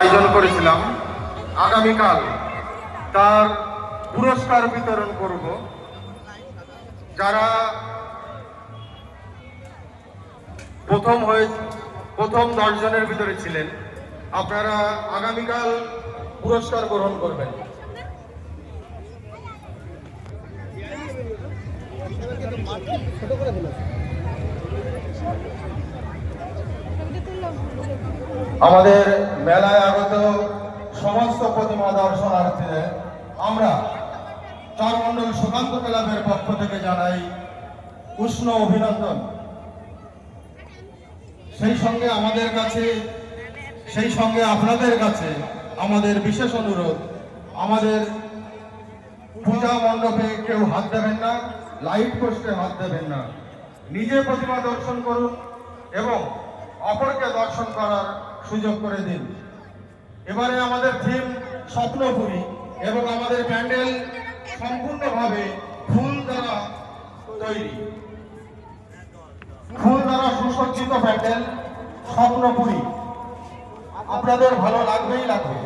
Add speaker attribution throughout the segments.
Speaker 1: আয়োজন করেছিলাম। আগামীকাল তার পুরস্কার বিতরণ করব। যারা প্রথম 10 জনের ভিতরে ছিলেন, আপনারা আগামীকাল পুরস্কার গ্রহণ করবেন। আমাদের মেলায় আগত সমস্ত প্রতিমা দর্শনার্থীদের আমরা চরমণ্ডল সুকান্ত ক্লাবের পক্ষ থেকে জানাই উষ্ণ অভিনন্দন। সেই সঙ্গে আপনাদের কাছে আমাদের বিশেষ অনুরোধ, আমাদের পূজা মণ্ডপে কেউ হাত দেবেন না, লাইট পোস্টে হাত দেবেন না। নিজে প্রতিমা দর্শন করুন এবং অপরকে দর্শন করার সুযোগ করে দিন। এবারে আমাদের থিম স্বপ্নপুরী এবং আমাদের প্যান্ডেল সম্পূর্ণভাবে ফুল দ্বারা তৈরি, ফুল দ্বারা সুসজ্জিত প্যান্ডেল স্বপ্নপুরী। আপনাদের ভালো লাগবেই লাগবে।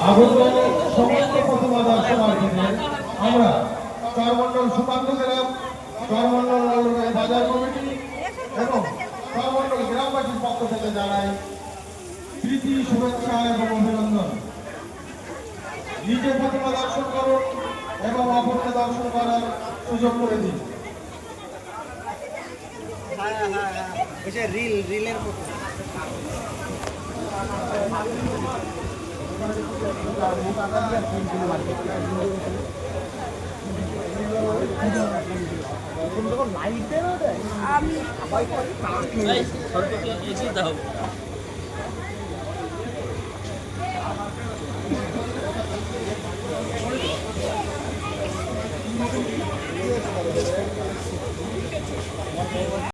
Speaker 1: আগত সমস্ত প্রতিমা দর্শনার্থীদের আমরা চরমণ্ডল সুকান্ত ক্লাব, চরমণ্ডল বাজার কমিটি এবং চরমণ্ডল গ্রামবাসীর পক্ষ থেকে জানাই প্রীতি, শুভেচ্ছা এবং অভিনন্দন। নিজে প্রতিমা দর্শন করুন এবং অপরকে দর্শন করার সুযোগ করে দিন।
Speaker 2: রিলের মতো
Speaker 3: আমি